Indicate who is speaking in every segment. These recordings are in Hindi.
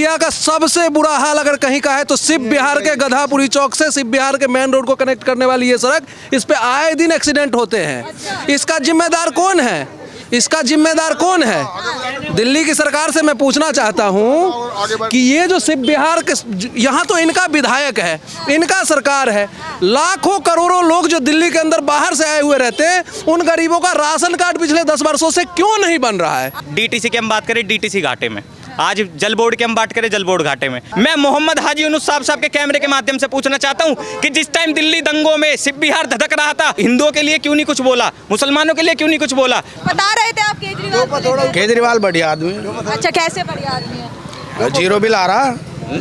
Speaker 1: इंडिया का सबसे बुरा हाल अगर कहीं का है तो सिर्फ बिहार के गधापुरी चौक से सिर्फ बिहार के मेन रोड को कनेक्ट करने वाली ये सड़क, इस पे आए दिन एक्सीडेंट होते हैं। इसका जिम्मेदार कौन है? इसका जिम्मेदार कौन है? दिल्ली की सरकार से मैं पूछना चाहता हूं कि ये जो सिर्फ बिहार के, यहाँ तो इनका विधायक है, इनका सरकार है, लाखों करोड़ों लोग जो दिल्ली के अंदर बाहर से आए हुए रहते हैं, उन गरीबों का राशन कार्ड पिछले 10 वर्षों से क्यों नहीं बन रहा है?
Speaker 2: डीटीसी की हम बात करें, डीटीसी घाटे में, आज जल बोर्ड की हम बात करें, जल बोर्ड घाटे में। मैं मोहम्मद हाजी यूनुस साहब के कैमरे के माध्यम से पूछना चाहता हूं कि जिस टाइम दिल्ली दंगों में सिर्फ बिहार धधक रहा था, हिंदुओं के लिए क्यों नहीं कुछ बोला, मुसलमानों के लिए क्यों नहीं कुछ बोला?
Speaker 3: बता रहे थे आप केजरीवाल।
Speaker 4: केजरीवाल बढ़िया आदमी है।
Speaker 3: अच्छा, कैसे बढ़िया आदमी है?
Speaker 4: जीरो बिल आ रहा।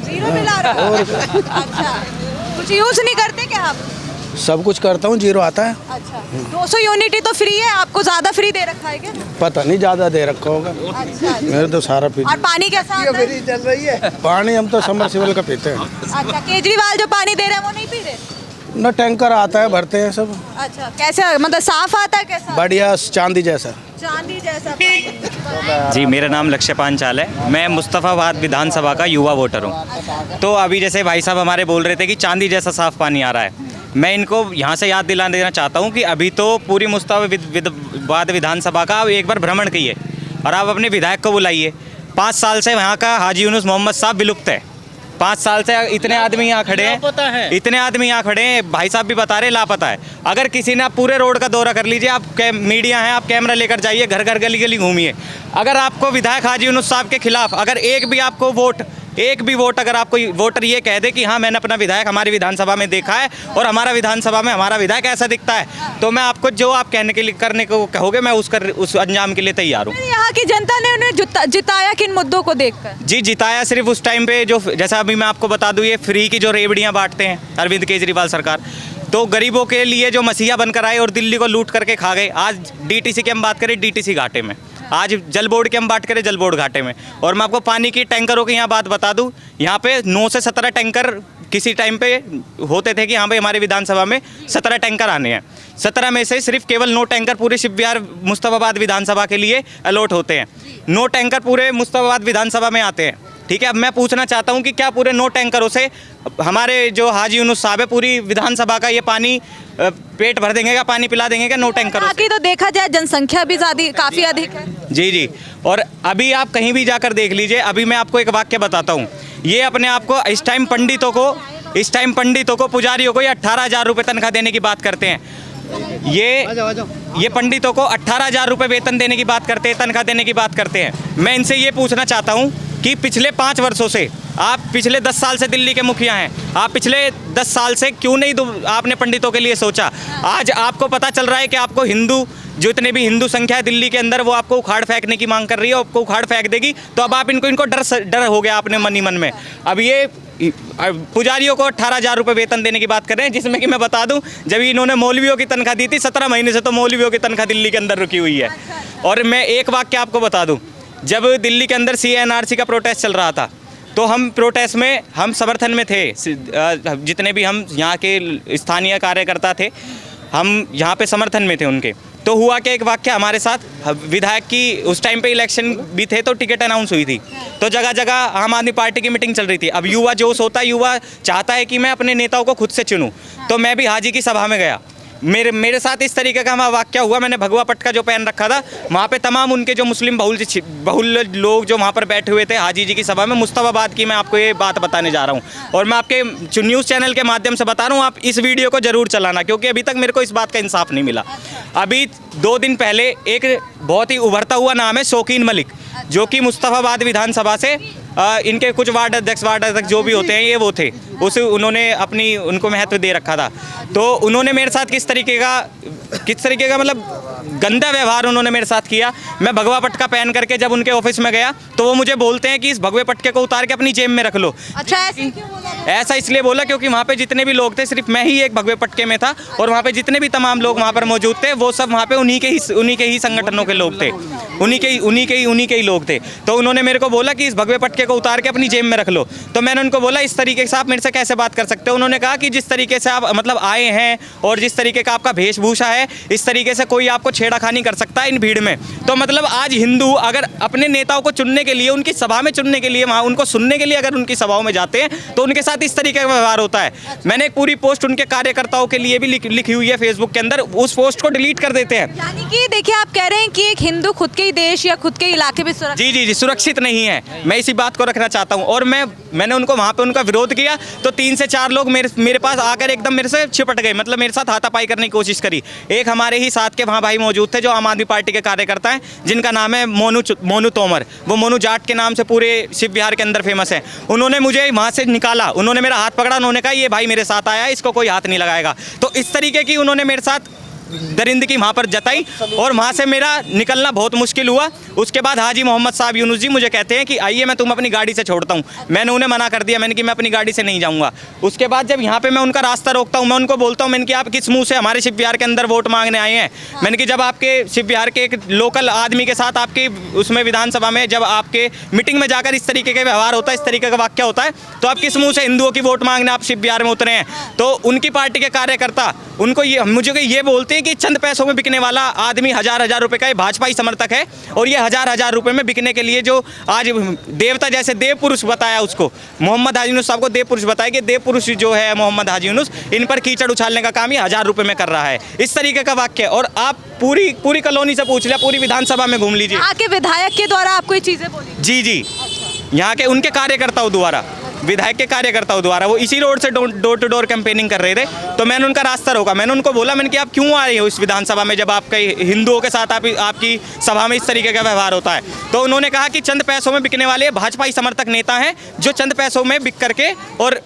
Speaker 3: जीरो बिल आ रहा है? अच्छा, कुछ यूज नहीं करते क्या आप?
Speaker 4: सब कुछ करता हूँ, जीरो आता है।
Speaker 3: अच्छा, 200 यूनिट ही तो फ्री है, आपको ज्यादा फ्री दे रखा है क्या?
Speaker 4: पता नहीं, ज्यादा दे रखा होगा।
Speaker 3: अच्छा,
Speaker 4: मेरे तो सारा फ्री।
Speaker 3: और पानी कैसा आता है?
Speaker 4: चल रही है पानी, हम तो समरसेबल का पीते हैं।
Speaker 3: अच्छा, केजरीवाल जो पानी दे रहे हैं वो नहीं पी रहे?
Speaker 4: न टैंकर आता है, भरते हैं सब।
Speaker 3: अच्छा, कैसे मतलब साफ आता है? कैसा?
Speaker 4: बढ़िया, चांदी जैसा।
Speaker 3: चांदी जैसा पानी।
Speaker 2: जी, मेरा नाम लक्ष्य पांचाल है, मैं मुस्तफ़ाबाद विधानसभा का युवा वोटर हूँ। तो अभी जैसे भाई साहब हमारे बोल रहे थे कि चांदी जैसा साफ पानी आ रहा है, मैं इनको यहाँ से याद दिला देना चाहता हूँ कि अभी तो पूरी मुस्तफ़ाबाद विधानसभा का आप एक बार भ्रमण कीजिए और आप अपने विधायक को बुलाइए। 5 साल से वहाँ का हाजी यूनुस मोहम्मद साहब विलुप्त है। 5 साल से इतने आदमी यहाँ खड़े हैं, इतने आदमी यहाँ खड़े हैं, भाई साहब भी बता रहे लापता है। अगर किसी ने, आप पूरे रोड का दौरा कर लीजिए, आप मीडिया हैं, आप कैमरा लेकर जाइए, घर घर गली गली घूमिए। अगर आपको विधायक हाजी यूनुस साहब के खिलाफ अगर एक भी वोट अगर आपको वोटर ये कह दे कि हाँ मैंने अपना विधायक हमारी विधानसभा में देखा है और हमारा विधानसभा में हमारा विधायक ऐसा दिखता है, तो मैं आपको जो आप कहने के लिए करने को कहोगे मैं उस अंजाम के लिए तैयार हूँ।
Speaker 3: यहाँ की जनता ने उन्हें जिताया किन मुद्दों को देखकर?
Speaker 2: जी, जिताया सिर्फ उस टाइम पे जो, जैसा अभी मैं आपको बता दूँ, ये फ्री की जो रेवड़ियाँ बांटते हैं अरविंद केजरीवाल सरकार, तो गरीबों के लिए जो मसीहा बनकर आए और दिल्ली को लूट करके खा गए। आज डीटीसी की हम बात करें, डीटीसी घाटे में, आज जल बोर्ड की हम बात करें, जल बोर्ड घाटे में। और मैं आपको पानी की टैंकरों की यहाँ बात बता दूँ, यहाँ पे 9 से 17 टैंकर किसी टाइम पे होते थे कि यहाँ पे हमारे विधानसभा में 17 टैंकर आने हैं। 17 में से सिर्फ केवल 9 टैंकर पूरे शिव बिहार मुस्तफ़ाबाद विधानसभा के लिए अलॉट होते हैं। 9 टैंकर पूरे मुस्तफ़ाबाद विधानसभा में आते हैं, ठीक है। अब मैं पूछना चाहता हूँ कि क्या पूरे 9 टैंकरों से हमारे जो हाजी यूनुस साहब है पूरी विधानसभा का ये पानी पेट भर देंगे, क्या पानी पिला देंगे क्या 9 टैंकरों से?
Speaker 3: बाकी तो देखा जाए जनसंख्या भी काफ़ी अधिक है।
Speaker 2: जी, और अभी आप कहीं भी जाकर देख लीजिए। अभी मैं आपको एक वाक्य बताता हूँ, ये अपने आप को इस टाइम पंडितों को पुजारियों को ये 18,000 रुपये तनख्वाह देने की बात करते हैं। ये पंडितों को 18,000 रुपये वेतन देने की बात करते हैं, तनख्वाह देने की बात करते हैं। मैं इनसे ये पूछना चाहता हूँ कि पिछले 5 वर्षों से, आप पिछले 10 साल से दिल्ली के मुखिया हैं, आप पिछले 10 साल से क्यों नहीं आपने पंडितों के लिए सोचा? आज आपको पता चल रहा है कि आपको हिंदू, जितने भी हिंदू संख्या है दिल्ली के अंदर, वो आपको उखाड़ फेंकने की मांग कर रही है, आपको उखाड़ फेंक देगी। तो अब आप इनको डर हो गया आपने मन ही मन में। अब ये पुजारियों को 18,000 रुपये वेतन देने की बात कर रहे हैं, जिसमें कि मैं बता दूं, जब इन्होंने मौलवियों की तनख्वाह दी थी 17 महीने से, तो मौलवियों की तनख्वाह दिल्ली के अंदर रुकी हुई है। और मैं एक वाक्य आपको बता दूं, जब दिल्ली के अंदर CNRC का प्रोटेस्ट चल रहा था, तो हम प्रोटेस्ट में हम समर्थन में थे, जितने भी हम यहाँ के स्थानीय कार्यकर्ता थे, हम यहाँ पे समर्थन में थे उनके। तो हुआ कि एक वाक्य हमारे साथ, विधायक की उस टाइम पे इलेक्शन भी थे, तो टिकट अनाउंस हुई थी, तो जगह जगह आम आदमी पार्टी की मीटिंग चल रही थी। अब युवा जोश होता है, युवा चाहता है कि मैं अपने नेताओं को खुद से चुनूँ, तो मैं भी हाजी की सभा में गया। मेरे साथ इस तरीके का हमारा वाक्य हुआ। मैंने भगवा पटका जो पहन रखा था, वहाँ पे तमाम उनके जो मुस्लिम बहुल लोग जो वहाँ पर बैठे हुए थे हाजी जी की सभा में, मुस्तफ़ाबाद की मैं आपको ये बात बताने जा रहा हूँ। और मैं आपके न्यूज़ चैनल के माध्यम से बता रहा हूँ, आप इस वीडियो को ज़रूर चलाना, क्योंकि अभी तक मेरे को इस बात का इंसाफ नहीं मिला। अभी 2 दिन पहले एक बहुत ही उभरता हुआ नाम है शौकीन मलिक, जो कि मुस्तफ़ाबाद विधानसभा से इनके कुछ वार्ड अध्यक्ष जो भी होते हैं ये वो थे, उन्होंने उनको महत्व दे रखा था। तो उन्होंने मेरे साथ किस तरीके का मतलब गंदा व्यवहार उन्होंने मेरे साथ किया। मैं भगवा पटका पहन करके जब उनके ऑफिस में गया, तो वो मुझे बोलते हैं कि इस भगवे पटके को उतार के अपनी जेब में रख लो।
Speaker 3: अच्छा, ऐसे क्यों बोला?
Speaker 2: ऐसा इसलिए बोला क्योंकि वहाँ पे जितने भी लोग थे, सिर्फ मैं ही एक भगवे पटके में था, और वहाँ पे जितने भी तमाम लोग वहाँ पर मौजूद थे, वो सब वहाँ पे उन्हीं के ही संगठनों के लोग थे, उन्हीं के ही लोग थे। तो उन्होंने मेरे को बोला कि इस भगवे पटके को उतार के अपनी जेब में रख लो। तो मैंने उनको बोला इस तरीके से आप मेरे से कैसे बात कर सकते हो? उन्होंने कहा कि जिस तरीके से आप मतलब आए हैं और जिस तरीके का आपका वेशभूषा है, है, इस तरीके से कोई आपको छेड़खानी कर सकता है इन भीड़ में। तो मतलब आज हिंदू अगर अपने नेताओं को चुनने के लिए, उनकी सभा में चुनने के लिए, वहाँ उनको सुनने के लिए अगर उनकी सभाओं में जाते हैं तो उनके साथ इस तरीके का व्यवहार होता है। मैंने एक पूरी पोस्ट उनके कार्यकर्ताओं के लिए भी लिखी हुई है फेसबुक के अंदर, उस पोस्ट को डिलीट कर देते हैं।
Speaker 3: यानी कि देखिए, आप कह रहे हैं कि एक हिंदू खुद के ही देश या खुद के इलाके में सुरक्षित
Speaker 2: जी सुरक्षित नहीं है। मैं इसी बात को रखना चाहता हूँ। और मैंने उनको वहाँ पे उनका विरोध किया तो 3 से 4 लोग मेरे पास आकर एकदम मेरे से चिपट गए, मतलब मेरे साथ हाथापाई करने की कोशिश करी। एक हमारे ही साथ के वहाँ भाई मौजूद थे जो आम आदमी पार्टी के कार्यकर्ता हैं, जिनका नाम है मोनू तोमर। वो मोनू जाट के नाम से पूरे शिव विहार के अंदर फेमस है। उन्होंने मुझे वहाँ से निकाला, उन्होंने मेरा हाथ पकड़ा, उन्होंने कहा ये भाई मेरे साथ आया है, इसको कोई हाथ नहीं लगाएगा। तो इस तरीके की उन्होंने मेरे साथ दरिंदगी वहाँ पर जताई और वहाँ से मेरा निकलना बहुत मुश्किल हुआ। उसके बाद हाजी मोहम्मद साहब यूनुस जी मुझे कहते हैं कि आइए मैं तुम अपनी गाड़ी से छोड़ता हूँ। मैंने उन्हें मना कर दिया, मैंने कि मैं अपनी गाड़ी से नहीं जाऊँगा। उसके बाद जब यहाँ पे मैं उनका रास्ता रोकता हूँ, मैं उनको बोलता हूँ, मैंने कि आप किस मुँह से हमारे शिव विहार के अंदर वोट मांगने आए हैं। मैंने कि जब आपके शिव विहार के एक लोकल आदमी के साथ आपकी उसमें विधानसभा में जब आपके मीटिंग में जाकर इस तरीके का व्यवहार होता है, इस तरीके का वाक्य होता है, तो आप किस मुँह से हिंदुओं की वोट मांगने आप शिव विहार में उतरे हैं। तो उनकी पार्टी के कार्यकर्ता उनको मुझे ये बोलते हैं कि चंद पैसों में बिकने वाला आदमी हजार रुपए का ये भाजपा ही समर्थक है, और ये हजार रुपए में बिकने के लिए जो आज देवता जैसे देव पुरुष बताया, उसको मोहम्मद हाजी यूनुस साहब को देव पुरुष बताया कि देव पुरुष जो है मोहम्मद हाजी यूनुस, इन पर कीचड़ उछालने का काम ये 1000 रुपए में कर रहा है। इस तरीके का वाक्य। और आप पूरी कॉलोनी से पूछ लिया, पूरी विधानसभा में घूम लीजिए।
Speaker 3: यहाँ के विधायक के द्वारा आपको ये चीजें बोली?
Speaker 2: जी यहाँ के उनके कार्यकर्ताओं द्वारा, विधायक के कार्यकर्ताओं द्वारा, वो इसी रोड से डोर टू डोर कैंपेनिंग कर रहे थे। तो मैंने उनका रास्ता रोका, मैंने उनको बोला, मैंने कि आप क्यों आ रहे हो इस विधानसभा में जब आपके हिंदुओं के साथ आपकी सभा में इस तरीके का व्यवहार होता है। तो उन्होंने कहा कि चंद पैसों में बिकने वाले भाजपा समर्थक नेता हैं जो चंद पैसों में बिक करके और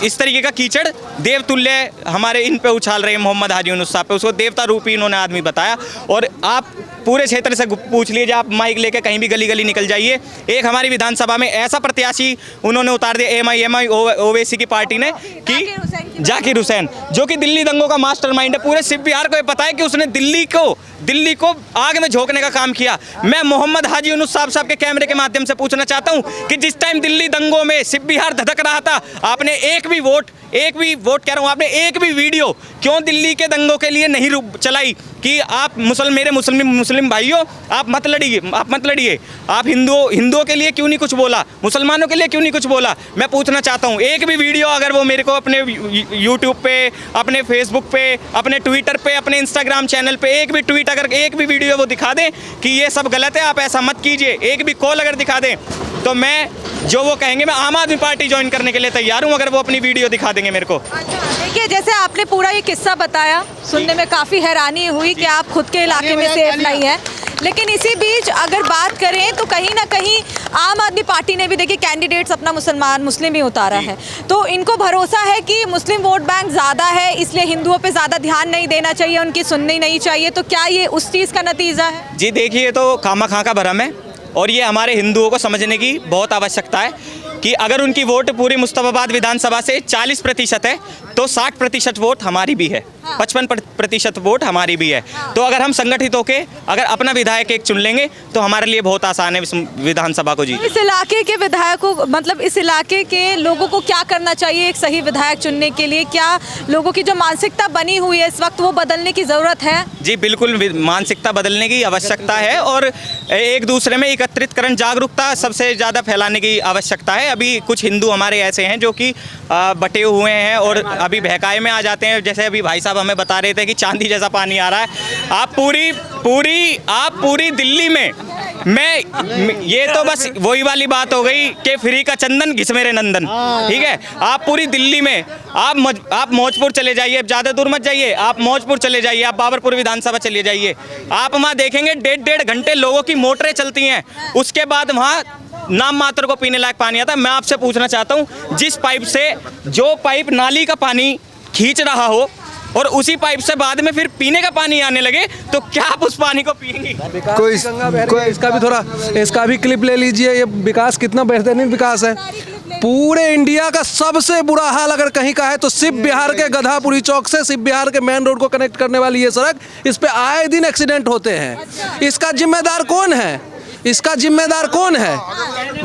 Speaker 2: इस तरीके का कीचड़ देवतुल्य हमारे इन पे उछाल रहे हैं मोहम्मद हाजी यूनुस साहब पे। उसको देवता रूपी इन्होंने आदमी बताया। और आप पूरे क्षेत्र से पूछ लीजिए, आप माइक लेके कहीं भी गली निकल जाइए, एक हमारी विधानसभा में ऐसा प्रत्याशी उन्होंने उतार दिया एमआई ओवैसी की पार्टी ने कि जाकिर हुसैन, जो कि दिल्ली दंगों का मास्टरमाइंड है। पूरे शिव विहार को ये पता है कि उसने दिल्ली को आग में झोंकने का काम किया। मैं मोहम्मद हाजी यूनुस साहब के कैमरे के माध्यम से पूछना चाहता हूं कि जिस टाइम दिल्ली दंगों में शिव विहार धधक रहा था, आपने एक भी वोट कह रहा हूं, आपने एक भी वीडियो क्यों दिल्ली के दंगों के लिए नहीं चलाई कि आप मेरे मुस्लिम भाइयों आप मत लड़िए। आप हिंदुओं के लिए क्यों नहीं कुछ बोला, मुसलमानों के लिए क्यों नहीं कुछ बोला? मैं पूछना चाहता हूं, एक भी वीडियो अगर वो मेरे को अपने यूट्यूब पे, अपने फेसबुक पे, अपने ट्विटर पे, अपने इंस्टाग्राम चैनल पे एक भी ट्वीट, अगर एक भी वीडियो वो दिखा दें कि ये सब गलत है, आप ऐसा मत कीजिए, एक भी कॉल अगर दिखा दें, तो मैं जो वो कहेंगे मैं आम आदमी पार्टी ज्वाइन करने के लिए तैयार हूं, अगर वो अपनी वीडियो दिखा देंगे मेरे को।
Speaker 3: देखिए, जैसे आपने पूरा ये किस्सा बताया, सुनने में काफ़ी हैरानी हुई कि आप खुद के इलाके में सेफ नहीं है। लेकिन इसी बीच अगर बात करें तो कहीं ना कहीं आम आदमी पार्टी ने भी देखिए कैंडिडेट्स अपना मुस्लिम ही उतारा है। तो इनको भरोसा है कि मुस्लिम वोट बैंक ज़्यादा है, इसलिए हिंदुओं पे ज़्यादा ध्यान नहीं देना चाहिए, उनकी सुननी नहीं चाहिए। तो क्या ये उस चीज़ का नतीजा है?
Speaker 2: जी देखिए, तो खामा का भरम है, और ये हमारे हिंदुओं को समझने की बहुत आवश्यकता है कि अगर उनकी वोट पूरी मुस्तफाबाद विधानसभा से 40% है तो 60% वोट हमारी भी है, 55% वोट हमारी भी है। तो अगर हम संगठित होके अगर अपना विधायक एक चुन लेंगे तो हमारे लिए बहुत आसान है विधानसभा को। जी,
Speaker 3: इस इलाके के विधायकों, मतलब इस इलाके के लोगों को क्या करना चाहिए एक सही विधायक चुनने के लिए? क्या लोगों की जो मानसिकता बनी हुई है इस वक्त वो बदलने की ज़रूरत है?
Speaker 2: जी बिल्कुल, मानसिकता बदलने की आवश्यकता है, और एक दूसरे में एकत्रितकरण जागरूकता सबसे ज़्यादा फैलाने की आवश्यकता है। अभी कुछ हिंदू हमारे ऐसे हैं जो कि बटे हुए हैं और अभी बहकाए में आ जाते हैं। जैसे अभी भाई साहब हमें बता रहे थे कि चांदी जैसा पानी आ रहा है। आप पूरी दिल्ली में ये तो बस वही वाली बात हो गई कि फ्री का चंदन घिस मेरे नंदन, ठीक है। आप पूरी दिल्ली में आप मौजपुर चले जाइए, ज़्यादा दूर मत जाइए, आप मौजपुर चले जाइए, आप बाबरपुर विधानसभा चले जाइए, आप वहाँ देखेंगे 1.5 घंटे लोगों की मोटरें चलती हैं, उसके बाद वहाँ नाम मात्र को पीने लायक पानी आता है। मैं आपसे पूछना चाहता हूँ, जिस पाइप से जो पाइप नाली का पानी खींच रहा हो और उसी पाइप से बाद में फिर पीने का पानी आने लगे, तो क्या आप उस पानी को पिएंगी?
Speaker 1: कोई इसका भी क्लिप ले लीजिए। ये विकास कितना बेहतरीन विकास है। पूरे इंडिया का सबसे बुरा हाल अगर कहीं का है तो शिव विहार के गधापुरी चौक से शिव विहार के मेन रोड को कनेक्ट करने वाली ये सड़क, इस पे आए दिन एक्सीडेंट होते हैं। इसका जिम्मेदार कौन है? इसका जिम्मेदार कौन है?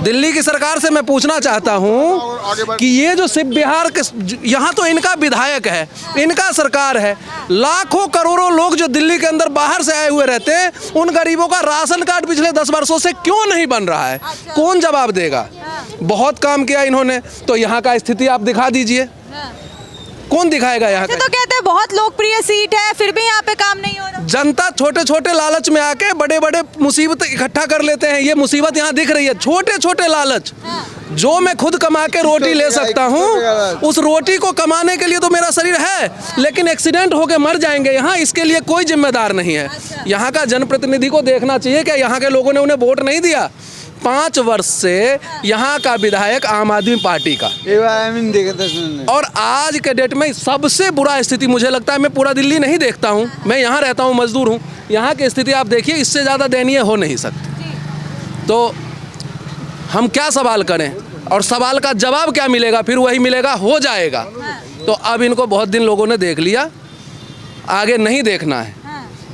Speaker 1: दिल्ली की सरकार से मैं पूछना चाहता हूं कि ये जो सिर्फ बिहार के, यहाँ तो इनका विधायक है, इनका सरकार है, लाखों करोड़ों लोग जो दिल्ली के अंदर बाहर से आए हुए रहते हैं, उन गरीबों का राशन कार्ड पिछले 10 वर्षों से क्यों नहीं बन रहा है? कौन जवाब देगा? बहुत काम किया इन्होंने, तो यहाँ का स्थिति आप दिखा दीजिए, कौन दिखाएगा यहाँ का?
Speaker 3: तो कहते हैं बहुत लोकप्रिय सीट है, फिर भी यहाँ पे काम नहीं हो रहा।
Speaker 1: जनता छोटे छोटे लालच में आके बड़े बड़े मुसीबत इकट्ठा कर लेते हैं। ये मुसीबत यहाँ दिख रही है, छोटे छोटे लालच। जो मैं खुद कमा के रोटी ले सकता हूँ, उस रोटी को कमाने के लिए तो मेरा शरीर है, लेकिन एक्सीडेंट होके मर जाएंगे यहाँ, इसके लिए कोई जिम्मेदार नहीं है। यहाँ का जनप्रतिनिधि को देखना चाहिए कि यहाँ के लोगों ने उन्हें वोट नहीं दिया। 5 वर्ष से यहाँ का विधायक आम आदमी पार्टी का, और आज के डेट में सबसे बुरा स्थिति मुझे लगता है, मैं पूरा दिल्ली नहीं देखता हूँ, मैं यहाँ रहता हूँ, मजदूर हूँ, यहाँ की स्थिति आप देखिए, इससे ज़्यादा दयनीय हो नहीं सकती। तो हम क्या सवाल करें, और सवाल का जवाब क्या मिलेगा? फिर वही मिलेगा, हो जाएगा। तो अब इनको बहुत दिन लोगों ने देख लिया, आगे नहीं देखना है।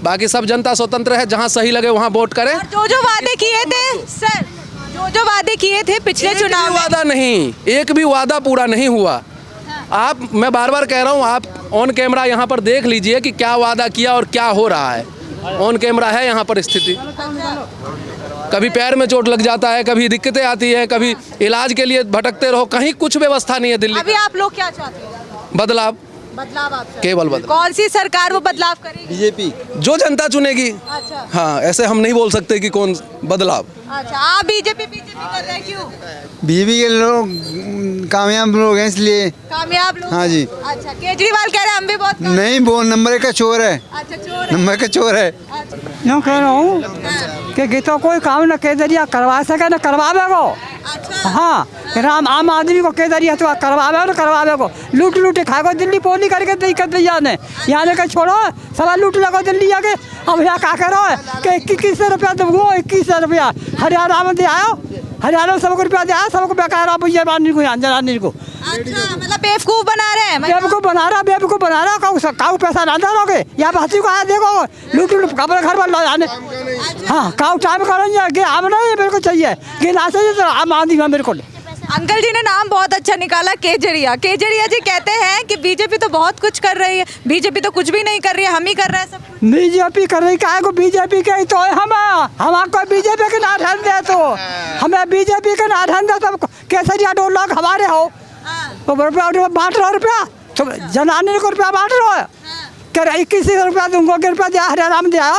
Speaker 1: बाकी सब जनता स्वतंत्र है, जहाँ सही लगे वहाँ वोट करें।
Speaker 3: जो जो वादे किए थे सर, जो वादे किए थे पिछले चुनाव में,
Speaker 1: वादा नहीं, एक भी वादा पूरा नहीं हुआ। आप, मैं बार बार कह रहा हूँ, आप ऑन कैमरा यहाँ पर देख लीजिए कि क्या वादा किया और क्या हो रहा है। ऑन कैमरा है यहाँ पर स्थिति। कभी पैर में चोट लग जाता है, कभी दिक्कतें आती है, कभी इलाज के लिए भटकते रहो, कहीं कुछ व्यवस्था नहीं है दिल्ली।
Speaker 3: अभी आप लोग क्या चाहते हैं?
Speaker 1: बदलाव,
Speaker 3: आप
Speaker 1: केवल बदलाव।
Speaker 3: कौन सी सरकार वो बदलाव करेगी?
Speaker 4: बीजेपी,
Speaker 1: जो जनता चुनेगी।
Speaker 3: अच्छा,
Speaker 1: हाँ, ऐसे हम नहीं बोल सकते कि कौन बदलाव।
Speaker 3: अच्छा, आप बीजेपी कर रहे हैं, क्यों?
Speaker 5: बीजेपी के लोग कामयाब लोग हैं, इसलिए।
Speaker 3: कामयाब लोग?
Speaker 5: हाँ जी।
Speaker 3: अच्छा, केजरीवाल कह रहे हैं हम भी बहुत
Speaker 5: नहीं, वो नंबर 1 का चोर है।
Speaker 3: अच्छा, चोर है।
Speaker 5: नंबर का चोर है।
Speaker 3: अच्छा,
Speaker 6: यूँ कह रहा हूँ कि गीतों कोई काम न के जरिया करवा सके न करवावे को।
Speaker 3: अच्छा,
Speaker 6: हाँ, राम आम आदमी को के जरिया तो करवावे न करवावे को। लूट लूट खा को दिल्ली पोली करके दिक्कत दिया ने, यहाँ ने कहीं छोड़ो सवा लूट लगो दिल्ली आके। अब यहाँ क्या करो कि 2100 रुपया दूंगो, 2100 रुपया हरियाणा में दे आयो, हरियाणा में सबको रुपया दे आया, सबको बेकार आप जनानी को
Speaker 3: अच्छा, मतलब बेवकूफ बना रहे हैं।
Speaker 6: बेवकूफ बना रहा काऊ पैसा ना दोगे, यहाँ बच्ची को आया देखो लूट लूट कपड़े घर पर लो जाने। हाँ, काऊ टाइम करेंगे, आम नहीं मेरे को चाहिए, कि ना चाहिए तो आम आदमी मेरे को।
Speaker 3: अंकल जी ने नाम बहुत अच्छा निकाला, केजरिया। केजरिया जी कहते हैं कि बीजेपी तो बहुत कुछ कर रही है, बीजेपी तो कुछ भी नहीं कर रही है, हम ही कर रहे हैं सब कुछ।
Speaker 6: बीजेपी कर रही क्या को? बीजेपी के ही तो हम कोई बीजेपी के ना ध्यान दे, तो हमें बीजेपी के ना ध्यान दे, तब केसरिया 2 लाख हमारे हो तो रुपया बांट रहे, रुपया तो जनानी को रुपया बांट रहे हो। कह रहे 2100 रुपया दूंगो, के रुपया दिया हरियाणा में दिया,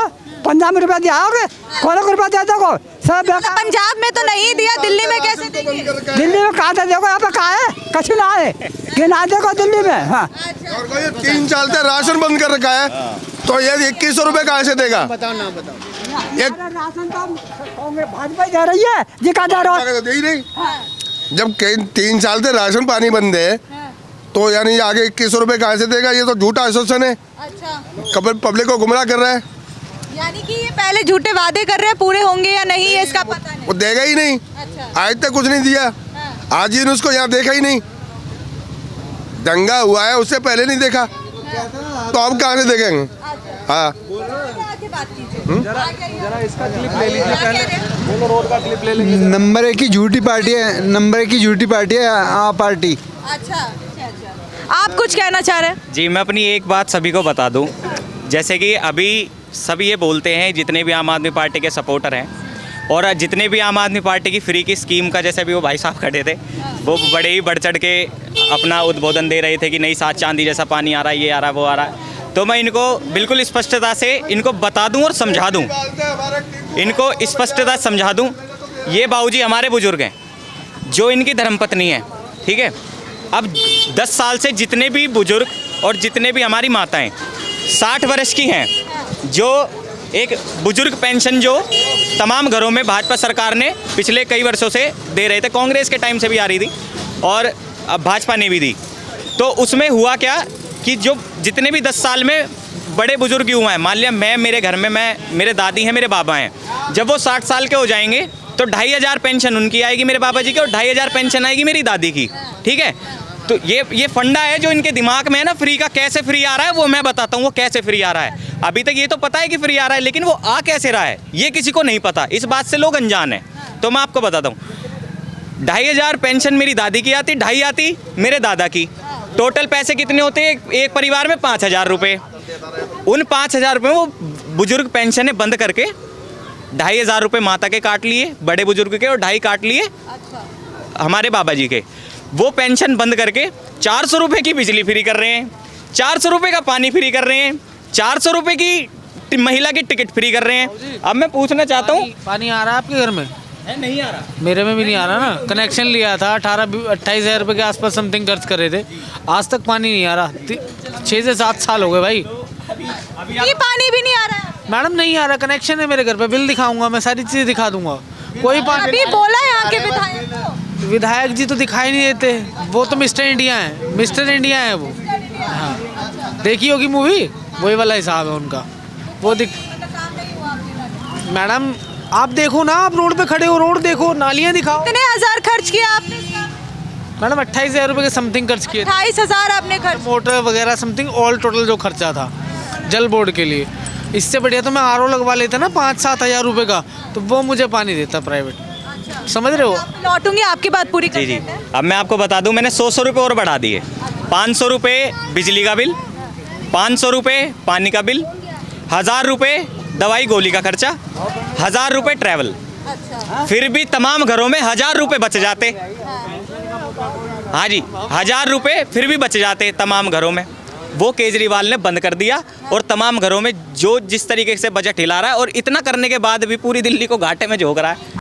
Speaker 6: पंजाब में रुपया दिया होगे, कौन को रुपया दे दोगे? सब
Speaker 3: पंजाब में तो नहीं दिया, दिल्ली में कैसे देंगे?
Speaker 6: दिल्ली में कहा था देखो, यहाँ पे कहा है कछु ना है कि ना देखो दिल्ली में। हाँ,
Speaker 7: और कोई 3 साल से राशन बंद कर रखा है, तो ये 2100 रुपए कहाँ से देगा? एक
Speaker 6: राशन तो भाजपा दे रही है जी, का दे रहा है?
Speaker 7: दे ही नहीं। जब 3 साल से राशन पानी बंद है, तो यानी आगे 2100 रुपए कहाँ से देगा? ये तो झूठा आश्वासन है।
Speaker 3: अच्छा,
Speaker 7: पब्लिक को गुमराह कर रहा है।
Speaker 3: यानी कि ये पहले झूठे वादे कर रहे हैं, पूरे होंगे या नहीं ये इसका पता नहीं।
Speaker 7: वो देगा ही नहीं।
Speaker 3: अच्छा,
Speaker 7: आज तक कुछ नहीं दिया, आज ही उसको यहाँ देखा ही नहीं। दंगा हुआ है, उससे पहले नहीं देखा, तो अब कहाँ से देखेंगे? हाँ,
Speaker 3: आगे बात कीजिए।
Speaker 1: जरा इसका क्लिप ले लीजिए पहले, दोनों रोड का क्लिप ले लेंगे।
Speaker 5: नंबर 1 की झूठी पार्टी है, नंबर 1 की झूठी पार्टी है आप पार्टी।
Speaker 3: अच्छा, आप कुछ कहना चाह रहे हैं?
Speaker 2: जी, मैं अपनी एक बात सभी को बता दूं, जैसे कि अभी सब ये बोलते हैं, जितने भी आम आदमी पार्टी के सपोर्टर हैं और जितने भी आम आदमी पार्टी की फ्री की स्कीम का, जैसे अभी वो भाई साहब खड़े थे, वो बड़े ही बढ़ चढ़ के अपना उद्बोधन दे रहे थे कि नहीं, 7 चांदी जैसा पानी आ रहा है, ये आ रहा है, वो आ रहा है। तो मैं इनको बिल्कुल स्पष्टता से इनको बता दूं और समझा दूं, इनको स्पष्टता समझा दूं। ये बाबूजी हमारे बुजुर्ग हैं, जो इनकी धर्मपत्नी है, ठीक है। अब 10 साल से जितने भी बुजुर्ग और जितने भी हमारी माताएं 60 वर्ष की हैं, जो एक बुजुर्ग पेंशन जो तमाम घरों में भाजपा सरकार ने पिछले कई वर्षों से दे रहे थे, कांग्रेस के टाइम से भी आ रही थी और अब भाजपा ने भी दी। तो उसमें हुआ क्या कि जो जितने भी 10 साल में बड़े बुजुर्ग हुए हैं, मान लिया मैं, मेरे घर में मेरे दादी हैं, मेरे बाबा हैं, जब वो 60 साल के हो जाएंगे तो 2500 पेंशन उनकी आएगी, मेरे बाबा जी की, और 2500 पेंशन आएगी मेरी दादी की, ठीक है। तो ये फंडा है जो इनके दिमाग में है ना, फ्री का कैसे फ्री आ रहा है वो मैं बताता हूँ, वो कैसे फ्री आ रहा है। अभी तक ये तो पता है कि फ्री आ रहा है, लेकिन वो आ कैसे रहा है ये किसी को नहीं पता, इस बात से लोग अनजान है। तो मैं आपको बताता हूँ, 2500 पेंशन मेरी दादी की आती, 2.5 आती मेरे दादा की। टोटल पैसे कितने होते हैं एक परिवार में? 5000 रुपये। उन 5000 रुपये वो बुजुर्ग पेंशनें बंद करके 2500 रुपये माता के काट लिए, बड़े बुजुर्ग के, और 2.5 काट लिए हमारे बाबा जी के। वो पेंशन बंद करके 400 रुपये की बिजली फ्री कर रहे हैं, 400 रुपये का पानी फ्री कर रहे हैं, 400 रुपये की महिला की टिकट फ्री कर रहे हैं। अब मैं पूछना चाहता हूँ,
Speaker 8: पानी आ रहा है आपके घर में?
Speaker 2: नहीं आ रहा।
Speaker 8: मेरे में भी नहीं आ रहा ना। कनेक्शन लिया था 28 हज़ार रुपये के आसपास समथिंग खर्च करे थे, आज तक पानी नहीं आ रहा। 6 से 7 साल हो गए भाई,
Speaker 3: ये पानी भी नहीं आ रहा है।
Speaker 8: मैडम नहीं आ रहा। कनेक्शन है मेरे घर पे, बिल दिखाऊंगा मैं, सारी चीज़ें दिखा दूंगा। कोई पानी
Speaker 3: अभी बोला यहाँ के विधायक को।
Speaker 8: विधायक जी तो दिखाई नहीं देते, वो तो मिस्टर इंडिया है, मिस्टर इंडिया है वो। हाँ, देखी होगी मूवी, वही वाला हिसाब है उनका। वो मैडम आप देखो ना, आप रोड पे खड़े हो, रोड देखो, नालियाँ दिखाओ।
Speaker 3: कितने हजार खर्च किया आपने?
Speaker 8: मैडम 28 हज़ार रुपये के समथिंग खर्च किए,
Speaker 3: 28,000 आपने खर्च।
Speaker 8: मोटर वगैरह समथिंग ऑल टोटल जो खर्चा था जल बोर्ड के लिए। इससे बढ़िया तो मैं आरओ लगवा लेता ना 5-7 हज़ार रुपये का, तो वो मुझे पानी देता प्राइवेट। समझ रहे हो?
Speaker 3: लौटूंगी, आपकी बात पूरी कर
Speaker 2: जी जी।
Speaker 3: लेते हैं।
Speaker 2: अब मैं आपको बता दूं, मैंने 100 रुपये और बढ़ा दिए। 500 रुपये बिजली का बिल, 500 रुपये पानी का बिल, 1000 रुपये दवाई गोली का खर्चा, 1000 रुपये ट्रैवल। फिर भी तमाम घरों में 1000 रुपये बच जाते। हाँ जी, 1000 रुपये फिर भी बच जाते तमाम घरों में। वो केजरीवाल ने बंद कर दिया, और तमाम घरों में जो जिस तरीके से बजट हिला रहा है, और इतना करने के बाद भी पूरी दिल्ली को घाटे में झोंक रहा है।